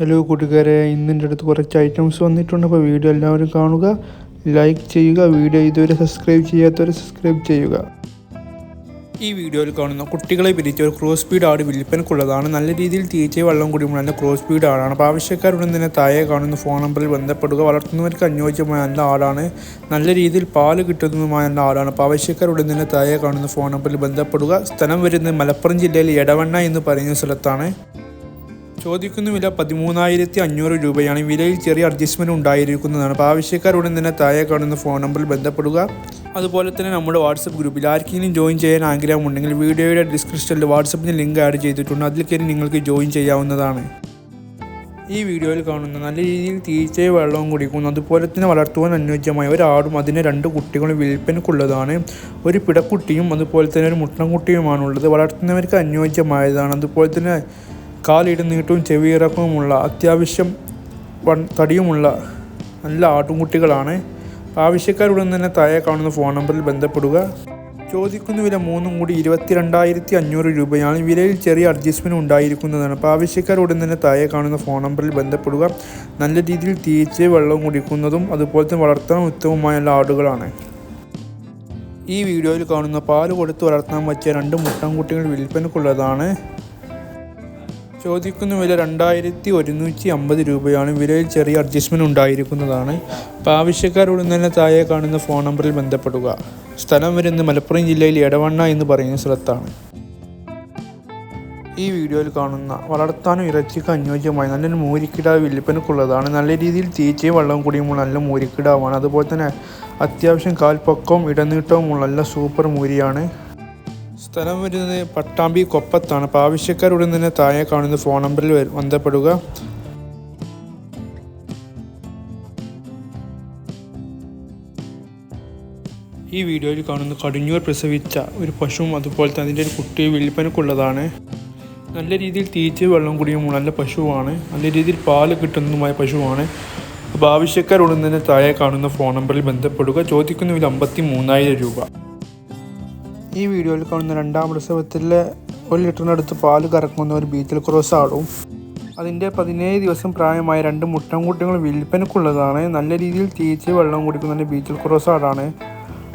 Hello കൂട്ടുകാരെ, ഇന്നെൻ്റെ അടുത്ത് കുറച്ച് ഐറ്റംസ് വന്നിട്ടുണ്ട്. അപ്പോൾ വീഡിയോ എല്ലാവരും കാണുക, ലൈക്ക് ചെയ്യുക. വീഡിയോ ഇതുവരെ സബ്സ്ക്രൈബ് ചെയ്യാത്തവർ സബ്സ്ക്രൈബ് ചെയ്യുക. ഈ വീഡിയോയിൽ കാണുന്ന കുട്ടികളെ പിരിച്ച ഒരു ക്രോസ് സ്പീഡ് ആട് വിൽപ്പനക്കുള്ളതാണ്. നല്ല രീതിയിൽ തീറ്റയും വെള്ളം കൂടിയുമ്പോൾ നല്ല ക്രോസ് സ്പീഡ് ആടാണ്. അപ്പോൾ ആവശ്യക്കാരുടൻ തന്നെ താഴെ കാണുന്ന ഫോൺ നമ്പറിൽ ബന്ധപ്പെടുക. വളർത്തുന്നവർക്ക് അനുയോജ്യമായ നല്ല ആടാണ്. നല്ല രീതിയിൽ പാല് കിട്ടുന്നതുമായ നല്ല ആടാണ്. അപ്പോൾ ആവശ്യക്കാരുടൻ തന്നെ താഴെ കാണുന്ന ഫോൺ നമ്പറിൽ ബന്ധപ്പെടുക. സ്ഥലം വരുന്നത് മലപ്പുറം ജില്ലയിൽ എടവണ്ണ എന്ന് പറയുന്ന സ്ഥലത്താണ്. ചോദിക്കുന്ന വില 13,500 രൂപയാണ്. വിലയിൽ ചെറിയ അഡ്ജസ്റ്റ്മെൻറ്റ് ഉണ്ടായിരിക്കുന്നതാണ്. അപ്പോൾ ആവശ്യക്കാരുടൻ തന്നെ താഴെ കാണുന്ന ഫോൺ നമ്പറിൽ ബന്ധപ്പെടുക. അതുപോലെ തന്നെ നമ്മുടെ വാട്സപ്പ് ഗ്രൂപ്പിൽ ആർക്കെങ്കിലും ജോയിൻ ചെയ്യാൻ ആഗ്രഹമുണ്ടെങ്കിൽ വീഡിയോയുടെ ഡിസ്ക്രിപ്ഷനിൽ വാട്സപ്പിന് ലിങ്ക് ആഡ് ചെയ്തിട്ടുണ്ട്. അതിൽ കയറി നിങ്ങൾക്ക് ജോയിൻ ചെയ്യാവുന്നതാണ്. ഈ വീഡിയോയിൽ കാണുന്ന നല്ല രീതിയിൽ തീറ്റയും വെള്ളവും കുടിക്കുന്നു, അതുപോലെ തന്നെ വളർത്തുവാൻ അനുയോജ്യമായ ഒരു ആടും അതിന് 2 കുട്ടികളും വിൽപ്പനക്കുള്ളതാണ്. ഒരു പിടക്കുട്ടിയും അതുപോലെ തന്നെ ഒരു മുട്ടൻകുട്ടിയുമാണുള്ളത്. വളർത്തുന്നവർക്ക് അനുയോജ്യമായതാണ്. അതുപോലെ തന്നെ കാലിടനീട്ടവും ചെവിയിറക്കവുമുള്ള അത്യാവശ്യം തടിയുമുള്ള നല്ല ആട്ടുംകുട്ടികളാണ്. ആവശ്യക്കാരുടൻ തന്നെ താഴെ കാണുന്ന ഫോൺ നമ്പറിൽ ബന്ധപ്പെടുക. ചോദിക്കുന്ന വില 3 കൂടി 22,500 രൂപയാണ്. വിലയിൽ ചെറിയ അഡ്ജസ്റ്റ്മെൻറ്റ് ഉണ്ടായിരിക്കുന്നതാണ്. അപ്പോൾ ആവശ്യക്കാരുടൻ തന്നെ താഴെ കാണുന്ന ഫോൺ നമ്പറിൽ ബന്ധപ്പെടുക. നല്ല രീതിയിൽ തീറ്റയും വെള്ളവും കുടിക്കുന്നതും അതുപോലെ തന്നെ വളർത്താൻ ഉത്തമമായ എല്ലാ ആടുകളാണ്. ഈ വീഡിയോയിൽ കാണുന്ന പാല് കൊടുത്ത് വളർത്താൻ പറ്റിയ 2 മുട്ടൻകുട്ടികൾ വിൽപ്പനക്കുള്ളതാണ്. ചോദിക്കുന്ന വില 2,150 രൂപയാണ്. വിലയിൽ ചെറിയ അഡ്ജസ്റ്റ്മെൻറ്റ് ഉണ്ടായിരിക്കുന്നതാണ്. അപ്പോൾ ആവശ്യക്കാരുടൻ തന്നെ താഴെ കാണുന്ന ഫോൺ നമ്പറിൽ ബന്ധപ്പെടുക. സ്ഥലം വരുന്നത് മലപ്പുറം ജില്ലയിൽ എടവണ്ണ എന്ന് പറയുന്ന സ്ഥലത്താണ്. ഈ വീഡിയോയിൽ കാണുന്ന വളർത്താനും ഇറച്ചിക്ക് അനുയോജ്യമായ നല്ലൊരു മൂരിക്കിടാവ് വിൽപ്പനക്കുള്ളതാണ്. നല്ല രീതിയിൽ തീറ്റയും വെള്ളവും കൂടിയുമ്പോൾ നല്ല മൂരിക്കിടാവാണ്. അതുപോലെ തന്നെ അത്യാവശ്യം കാൽപ്പൊക്കവും ഇടനീട്ടവുമുള്ള നല്ല സൂപ്പർ മൂരിയാണ്. സ്ഥലം വരുന്നത് പട്ടാമ്പി കൊപ്പത്താണ്. അപ്പോൾ ആവശ്യക്കാരുടൻ തന്നെ താഴെ കാണുന്ന ഫോൺ നമ്പറിൽ ബന്ധപ്പെടുക. ഈ വീഡിയോയിൽ കാണുന്ന കടിഞ്ഞൂർ പ്രസവിച്ച ഒരു പശുവും അതുപോലെ തന്നെ അതിൻ്റെ ഒരു കുട്ടി വിൽപ്പനക്കുള്ളതാണ്. നല്ല രീതിയിൽ തീറ്റയും വെള്ളം കുടിയും നല്ല പശുവാണ്. നല്ല രീതിയിൽ പാല് കിട്ടുന്നതുമായ പശുവാണ്. അപ്പോൾ ആവശ്യക്കാരുടൻ തന്നെ താഴെ കാണുന്ന ഫോൺ നമ്പറിൽ ബന്ധപ്പെടുക. ചോദിക്കുന്ന വില 53,000 രൂപ. ഈ വീഡിയോയിൽ കാണുന്ന 2ാം പ്രസവത്തിലെ 1 ലിറ്ററിനടുത്ത് പാല് കറക്കുന്ന ഒരു ബീറ്റൽ ക്രോസ് ആടും അതിൻ്റെ 17 ദിവസം പ്രായമായ 2 മുട്ടൻകുട്ടികൾ വിൽപ്പനക്കുള്ളതാണ്. നല്ല രീതിയിൽ തീറ്റയും വെള്ളം കുടിക്കുന്ന ബീറ്റൽ ക്രോസ് ആടാണ്.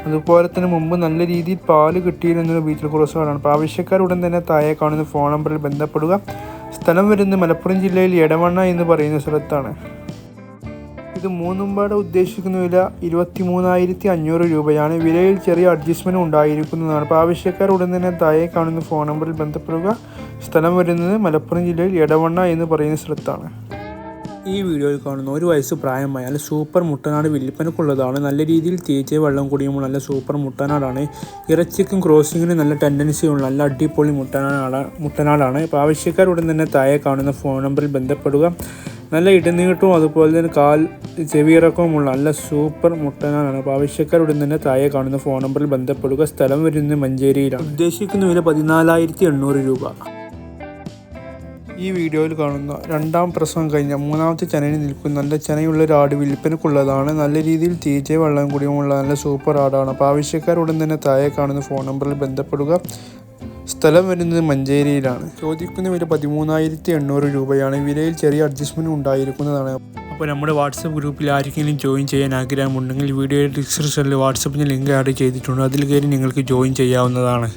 അതുപോലെ തന്നെ മുമ്പ് നല്ല രീതിയിൽ പാല് കിട്ടിയിരുന്ന ബീറ്റൽ ക്രോസ് ആടാണ്. അപ്പോൾ ആവശ്യക്കാരുടൻ തന്നെ താഴെ കാണുന്ന ഫോൺ നമ്പറിൽ ബന്ധപ്പെടുക. സ്ഥലം വരുന്നത് മലപ്പുറം ജില്ലയിൽ എടവണ്ണ എന്ന് പറയുന്ന സ്ഥലത്താണ്. ഇത് 3ഉം പാടെ ഉദ്ദേശിക്കുന്ന വില 23,500 രൂപയാണ്. വിലയിൽ ചെറിയ അഡ്ജസ്റ്റ്മെൻറ്റ് ഉണ്ടായിരിക്കുന്നതാണ്. അപ്പോൾ ആവശ്യക്കാരുടൻ തന്നെ താഴെ കാണുന്ന ഫോൺ നമ്പറിൽ ബന്ധപ്പെടുക. സ്ഥലം വരുന്നത് മലപ്പുറം ജില്ലയിൽ എടവണ്ണ എന്ന് പറയുന്ന സ്ഥലത്താണ്. ഈ വീഡിയോയിൽ കാണുന്ന 1 വയസ്സ് പ്രായമായ നല്ല സൂപ്പർ മുട്ടനാട് വിൽപ്പനക്കുള്ളതാണ്. നല്ല രീതിയിൽ തീറ്റയും വെള്ളം കുടിയുമ്പോൾ നല്ല സൂപ്പർ മുട്ടനാടാണ്. ഇറച്ചിക്കും ക്രോസിങ്ങിനും നല്ല ടെൻഡൻസിയുള്ള നല്ല അടിപൊളി മുട്ടനാടാണ്. അപ്പോൾ ആവശ്യക്കാരുടൻ തന്നെ താഴെ കാണുന്ന ഫോൺ നമ്പറിൽ ബന്ധപ്പെടുക. നല്ല ഇടനീട്ടവും അതുപോലെ തന്നെ ചെവിയിറക്കവുമുള്ള നല്ല സൂപ്പർ മുട്ടനാടാണ്. അപ്പോൾ ആവശ്യക്കാരുടൻ തന്നെ താഴെ കാണുന്ന ഫോൺ നമ്പറിൽ ബന്ധപ്പെടുക. സ്ഥലം വരുന്നത് മഞ്ചേരിയിലാണ്. ഉദ്ദേശിക്കുന്ന വില 14,800 രൂപ. ഈ വീഡിയോയിൽ കാണുന്ന 2ാം പ്രസവം കഴിഞ്ഞ 3ാമത്തെ ചനയിൽ നിൽക്കുന്ന നല്ല ചനയുള്ള ഒരു ആട് വിൽപ്പനക്കുള്ളതാണ്. നല്ല രീതിയിൽ തീറ്റയും വെള്ളം കൂടിയുമുള്ള നല്ല സൂപ്പർ ആടാണ്. അപ്പോൾ ആവശ്യക്കാരുടൻ തന്നെ താഴെ കാണുന്ന ഫോൺ നമ്പറിൽ ബന്ധപ്പെടുക. സ്ഥലം വരുന്നത് മഞ്ചേരിയിലാണ്. ചോദിക്കുന്ന വില 13,800 രൂപയാണ്. വിലയിൽ ചെറിയ അഡ്ജസ്റ്റ്മെൻറ്റ് ഉണ്ടായിരിക്കുന്നതാണ്. അപ്പോൾ നമ്മുടെ വാട്സപ്പ് ഗ്രൂപ്പിൽ ആർക്കെങ്കിലും ജോയിൻ ചെയ്യാൻ ആഗ്രഹമുണ്ടെങ്കിൽ വീഡിയോയുടെ ഡിസ്ക്രിപ്ഷനിൽ വാട്സപ്പിന് ലിങ്ക് ആഡ് ചെയ്തിട്ടുണ്ട്. അതിൽ കയറി നിങ്ങൾക്ക് ജോയിൻ ചെയ്യാവുന്നതാണ്.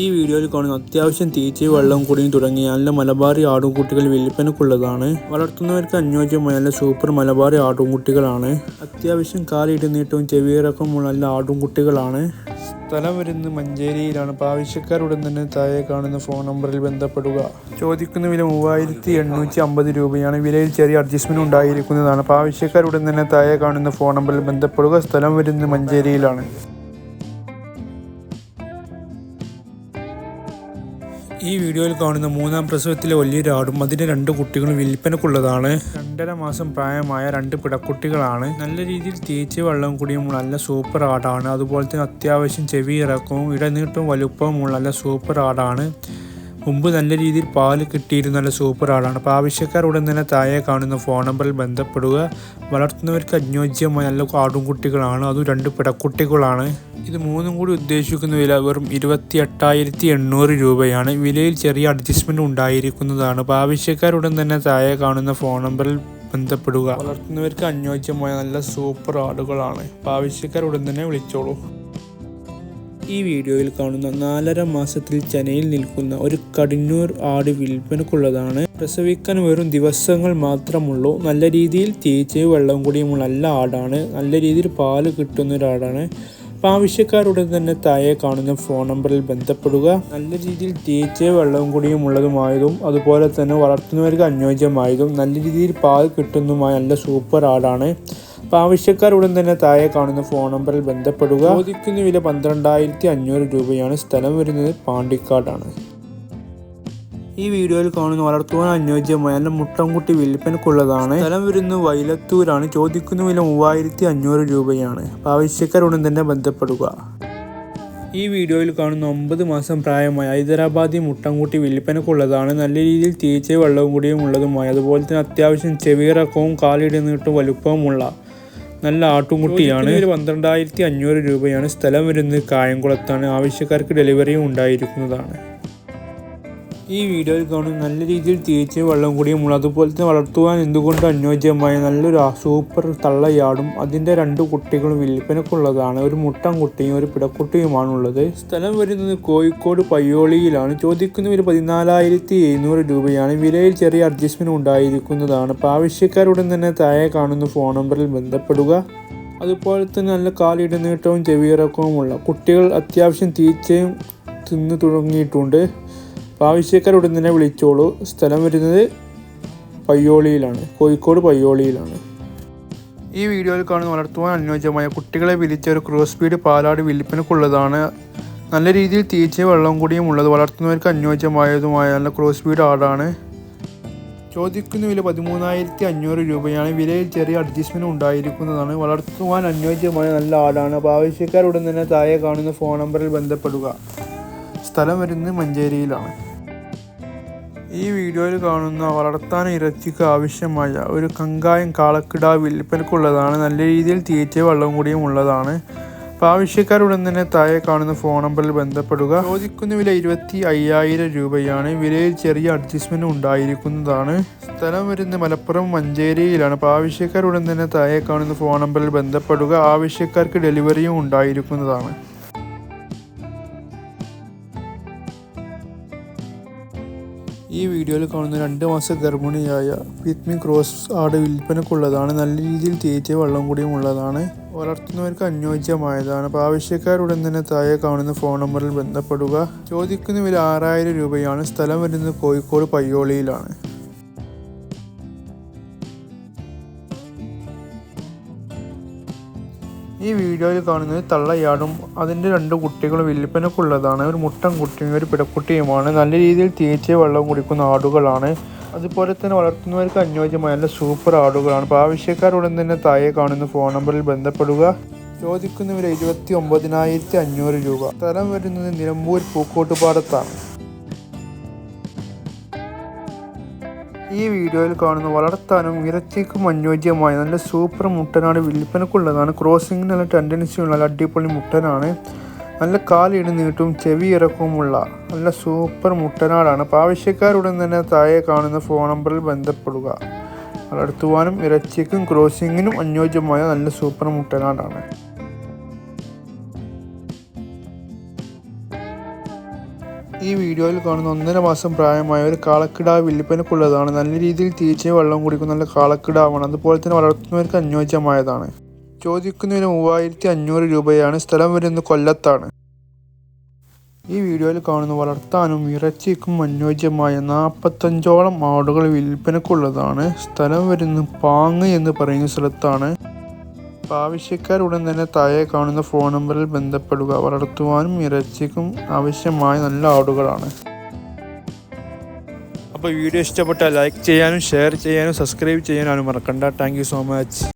ഈ വീഡിയോയിൽ കാണുന്ന അത്യാവശ്യം തീറ്റയും വെള്ളവും കൂടിയും തുടങ്ങിയ നല്ല മലബാറി ആടുംകുട്ടികൾ വിൽപ്പനക്കുള്ളതാണ്. വളർത്തുന്നവർക്ക് അനുയോജ്യമായ നല്ല സൂപ്പർ മലബാറി ആടുംകുട്ടികളാണ്. അത്യാവശ്യം കാലിടനീട്ടവും ചെവിയിറക്കമുള്ള നല്ല ആടുംകുട്ടികളാണ്. സ്ഥലം വരുന്നത് മഞ്ചേരിയിലാണ്. അപ്പോൾ ആവശ്യക്കാരുടൻ തന്നെ താഴെ കാണുന്ന ഫോൺ നമ്പറിൽ ബന്ധപ്പെടുക. ചോദിക്കുന്ന വില 3,850 രൂപയാണ്. വിലയിൽ ചെറിയ അഡ്ജസ്റ്റ്മെൻറ്റ് ഉണ്ടായിരിക്കുന്നതാണ്. അപ്പോൾ ആവശ്യക്കാരുടൻ തന്നെ താഴെ കാണുന്ന ഫോൺ നമ്പറിൽ ബന്ധപ്പെടുക. സ്ഥലം വരുന്നത് മഞ്ചേരിയിലാണ്. ഈ വീഡിയോയിൽ കാണുന്ന 3ാം പ്രസവത്തിലെ വലിയൊരു ആടും അതിൻ്റെ 2 കുട്ടികളും വിൽപ്പനക്കുള്ളതാണ്. 2.5 മാസം പ്രായമായ 2 പിടക്കുട്ടികളാണ്. നല്ല രീതിയിൽ തീറ്റയും വെള്ളം കൂടിയുമുള്ള നല്ല സൂപ്പർ ആടാണ്. അതുപോലെ തന്നെ അത്യാവശ്യം ചെവി ഇറക്കവും ഇടനീട്ടവും വലുപ്പവുമുള്ള നല്ല സൂപ്പർ ആടാണ്. മുമ്പ് നല്ല രീതിയിൽ പാല് കിട്ടിയിരുന്ന നല്ല സൂപ്പർ ആടാണ്. അപ്പോൾ ആവശ്യക്കാർ ഉടൻ തന്നെ താഴെ കാണുന്ന ഫോൺ നമ്പറിൽ ബന്ധപ്പെടുക. വളർത്തുന്നവർക്ക് അനുയോജ്യമായ നല്ല ആടുംകുട്ടികളാണ്, അതും 2 പിടക്കുട്ടികളാണ്. ഇത് 3 കൂടി ഉദ്ദേശിക്കുന്ന വില വെറും 28,800 രൂപയാണ്. വിലയിൽ ചെറിയ അഡ്ജസ്റ്റ്മെൻറ്റ് ഉണ്ടായിരിക്കുന്നതാണ്. അപ്പോൾ ആവശ്യക്കാരുടൻ തന്നെ താഴെ കാണുന്ന ഫോൺ നമ്പറിൽ ബന്ധപ്പെടുക. വളർത്തുന്നവർക്ക് അനുയോജ്യമായ നല്ല സൂപ്പർ ആടുകളാണ്. അപ്പോൾ ആവശ്യക്കാരുടൻ തന്നെ വിളിച്ചോളൂ. ഈ വീഡിയോയിൽ കാണുന്ന 4.5 മാസത്തിൽ ചെനയിൽ നിൽക്കുന്ന ഒരു കടിഞ്ഞൂർ ആട് വിൽപ്പനക്കുള്ളതാണ്. പ്രസവിക്കാൻ വെറും ദിവസങ്ങൾ മാത്രമുള്ളൂ. നല്ല രീതിയിൽ തീറ്റയും വെള്ളം കൂടിയുമുള്ള നല്ല ആടാണ്. നല്ല രീതിയിൽ പാല് കിട്ടുന്ന ഒരാടാണ്. അപ്പോൾ ആവശ്യക്കാരുടൻ തന്നെ താഴെ കാണുന്ന ഫോൺ നമ്പറിൽ ബന്ധപ്പെടുക. നല്ല രീതിയിൽ തീറ്റയും വെള്ളവും കൂടിയും ഉള്ളതുമായതും അതുപോലെ തന്നെ വളർത്തുന്നവർക്ക് അനുയോജ്യമായതും നല്ല രീതിയിൽ പാൽ കിട്ടുന്നതുമായ നല്ല സൂപ്പർ ആടാണ്. അപ്പോൾ ആവശ്യക്കാരുടൻ തന്നെ താഴെ കാണുന്ന ഫോൺ നമ്പറിൽ ബന്ധപ്പെടുക. ചോദിക്കുന്ന വില 12,500 രൂപയാണ്. സ്ഥലം വരുന്നത് പാണ്ടിക്കാടാണ്. ഈ വീഡിയോയിൽ കാണുന്ന വളർത്തുവാൻ അനുയോജ്യമായ നല്ല മുട്ടൻകുട്ടി വിൽപ്പനക്കുള്ളതാണ്. സ്ഥലം വരുന്നത് വൈലത്തൂരാണ്. ചോദിക്കുന്ന വില 3,500 രൂപയാണ്. അപ്പോൾ ആവശ്യക്കാരുടൻ തന്നെ ബന്ധപ്പെടുക. ഈ വീഡിയോയിൽ കാണുന്ന 9 മാസം പ്രായമായ ഹൈദരാബാദി മുട്ടൻകുട്ടി വിൽപ്പനക്കുള്ളതാണ്. നല്ല രീതിയിൽ തീറ്റയും വെള്ളവും കൂടിയും ഉള്ളതുമായ അതുപോലെ തന്നെ അത്യാവശ്യം ചെവിയിറക്കവും കാലിട നീട്ടും വലുപ്പവുമുള്ള നല്ല ആട്ടുംകുട്ടിയാണ്. 12,500 രൂപയാണ്. സ്ഥലം വരുന്നത് കായംകുളത്താണ്. ആവശ്യക്കാർക്ക് ഡെലിവറിയും ഉണ്ടായിരിക്കുന്നതാണ്. ഈ വീഡിയോയിൽ കാണുന്ന നല്ല രീതിയിൽ തീറ്റയും വെള്ളം കൂടിയുമുള്ള അതുപോലെ തന്നെ വളർത്തുവാൻ എന്തുകൊണ്ട് അനുയോജ്യമായ നല്ലൊരു സൂപ്പർ തള്ളയാടും അതിൻ്റെ 2 കുട്ടികളും വിൽപ്പനക്കുള്ളതാണ്. ഒരു മുട്ടൻകുട്ടിയും ഒരു പിടക്കുട്ടിയുമാണുള്ളത്. സ്ഥലം വരുന്നത് കോഴിക്കോട് പയ്യോളിയിലാണ്. ചോദിക്കുന്ന വില 14,700 രൂപയാണ്. വിലയിൽ ചെറിയ അഡ്ജസ്റ്റ്മെൻറ്റ് ഉണ്ടായിരിക്കുന്നതാണ്. അപ്പോൾ ആവശ്യക്കാരുടൻ തന്നെ താഴെ കാണുന്ന ഫോൺ നമ്പറിൽ ബന്ധപ്പെടുക. അതുപോലെ തന്നെ നല്ല കാലിടനീട്ടവും ചെവിയിറക്കവുമുള്ള കുട്ടികൾ അത്യാവശ്യം തീറ്റയും തിന്നു തുടങ്ങിയിട്ടുണ്ട്. ആവശ്യക്കാരുടൻ തന്നെ വിളിച്ചോളൂ. സ്ഥലം വരുന്നത് പയ്യോളിയിലാണ്, കോഴിക്കോട് പയ്യോളിയിലാണ്. ഈ വീഡിയോയിൽ കാണുന്ന വളർത്തുവാൻ അനുയോജ്യമായ കുട്ടികളെ വിരിച്ച ഒരു ക്രോസ് ബീഡ് പാലാട് വിൽപ്പനക്കുള്ളതാണ്. നല്ല രീതിയിൽ തീറ്റയും വെള്ളം കൂടിയും ഉള്ളത് വളർത്തുന്നവർക്ക് അനുയോജ്യമായതുമായ നല്ല ക്രോസ് ബീഡ് ആടാണ്. ചോദിക്കുന്ന വില 13,500 രൂപയാണ്. വിലയിൽ ചെറിയ അഡ്ജസ്റ്റ്മെൻറ്റ് ഉണ്ടായിരിക്കുന്നതാണ്. വളർത്തുവാൻ അനുയോജ്യമായ നല്ല ആടാണ്. അപ്പോൾ ആവശ്യക്കാരുടൻ തന്നെ താഴെ കാണുന്ന ഫോൺ നമ്പറിൽ ബന്ധപ്പെടുക. സ്ഥലം വരുന്നത് മഞ്ചേരിയിലാണ്. ഈ വീഡിയോയിൽ കാണുന്ന വളർത്താൻ ഇറച്ചിക്ക് ആവശ്യമായ ഒരു കങ്കായം കാളക്കിടാവ് വിൽപ്പനക്കുള്ളതാണ്. നല്ല രീതിയിൽ തീറ്റയും വെള്ളം കൂടിയും ഉള്ളതാണ്. അപ്പോൾ ആവശ്യക്കാരുടൻ തന്നെ താഴെ കാണുന്ന ഫോൺ നമ്പറിൽ ബന്ധപ്പെടുക. ചോദിക്കുന്ന വില 25,000 രൂപയാണ്. വിലയിൽ ചെറിയ അഡ്ജസ്റ്റ്മെൻറ്റ് ഉണ്ടായിരിക്കുന്നതാണ്. സ്ഥലം വരുന്നത് മലപ്പുറം മഞ്ചേരിയിലാണ്. അപ്പോൾ ആവശ്യക്കാരുടൻ തന്നെ താഴെ കാണുന്ന ഫോൺ നമ്പറിൽ ബന്ധപ്പെടുക. ആവശ്യക്കാർക്ക് ഡെലിവറിയും ഉണ്ടായിരിക്കുന്നതാണ്. ഈ വീഡിയോയിൽ കാണുന്ന 2 മാസം ഗർഭിണിയായ പിഗ്മി ക്രോസ് ആട് വിൽപ്പനക്കുള്ളതാണ്. നല്ല രീതിയിൽ തീറ്റയും വെള്ളം കൂടിയും ഉള്ളതാണ്. വളർത്തുന്നവർക്ക് അനുയോജ്യമായതാണ്. അപ്പോൾ ആവശ്യക്കാരുടൻ തന്നെ താഴെ കാണുന്ന ഫോൺ നമ്പറിൽ ബന്ധപ്പെടുക. ചോദിക്കുന്ന വില 6,000 രൂപയാണ്. സ്ഥലം വരുന്നത് കോഴിക്കോട് പയ്യോളിയിലാണ്. ഈ വീഡിയോയിൽ കാണുന്നത് തള്ളയാടും അതിൻ്റെ 2 കുട്ടികളും വിൽപ്പനക്കുള്ളതാണ്. ഒരു മുട്ടൻകുട്ടിയും ഒരു പിടക്കുട്ടിയുമാണ്. നല്ല രീതിയിൽ തീറ്റയും വെള്ളം കുടിക്കുന്ന ആടുകളാണ്. അതുപോലെ തന്നെ വളർത്തുന്നവർക്ക് അനുയോജ്യമായ നല്ല സൂപ്പർ ആടുകളാണ്. അപ്പോൾ ആവശ്യക്കാരുടൻ തന്നെ താഴെ കാണുന്ന ഫോൺ നമ്പറിൽ ബന്ധപ്പെടുക. ചോദിക്കുന്ന വില 29,500 രൂപ. സ്ഥലം വരുന്നത് നിലമ്പൂർ പൂക്കോട്ടുപാടത്താണ്. ഈ വീഡിയോയിൽ കാണുന്ന വളർത്താനും ഇറച്ചിക്കും അനുയോജ്യമായ നല്ല സൂപ്പർ മുട്ടനാട് വിൽപ്പനക്കുള്ളതാണ്. ക്രോസിങ്ങിന് നല്ല ടെൻഡൻസിയുള്ള നല്ല അടിപൊളി മുട്ടനാണ്. നല്ല കാലിന് നീട്ടും ചെവി ഇറക്കവുമുള്ള നല്ല സൂപ്പർ മുട്ടനാടാണ്. അപ്പോൾ ആവശ്യക്കാരുടൻ തന്നെ താഴെ കാണുന്ന ഫോൺ നമ്പറിൽ ബന്ധപ്പെടുക. വളർത്തുവാനും ഇറച്ചിക്കും ക്രോസിങ്ങിനും അനുയോജ്യമായ നല്ല സൂപ്പർ മുട്ടനാടാണ്. ഈ വീഡിയോയിൽ കാണുന്ന 1.5 മാസം പ്രായമായ ഒരു കാളക്കിടാവ് വിൽപ്പനക്കുള്ളതാണ്. നല്ല രീതിയിൽ തീറ്റയും വെള്ളം കുടിക്കുന്ന നല്ല കാളക്കിടാവാണ്. അതുപോലെ തന്നെ വളർത്തുന്നവർക്ക് അനുയോജ്യമായതാണ്. ചോദിക്കുന്നതിന് 3,500 രൂപയാണ്. സ്ഥലം വരുന്നത് കൊല്ലത്താണ്. ഈ വീഡിയോയിൽ കാണുന്ന വളർത്താനും ഇറച്ചിക്കും അനുയോജ്യമായ 45ഓളം ആടുകൾ വിൽപ്പനക്കുള്ളതാണ്. സ്ഥലം വരുന്നത് പാങ്ങ് എന്ന് പറയുന്ന സ്ഥലത്താണ്. ആവശ്യക്കാരുടൻ തന്നെ താഴെ കാണുന്ന ഫോൺ നമ്പറിൽ ബന്ധപ്പെടുക. വളർത്തുവാനും ഇറച്ചിക്കും ആവശ്യമായ നല്ല ആടുകളാണ്. അപ്പോൾ വീഡിയോ ഇഷ്ടപ്പെട്ടാൽ ലൈക്ക് ചെയ്യാനും ഷെയർ ചെയ്യാനും സബ്സ്ക്രൈബ് ചെയ്യാനും മറക്കണ്ട. Thank you so much.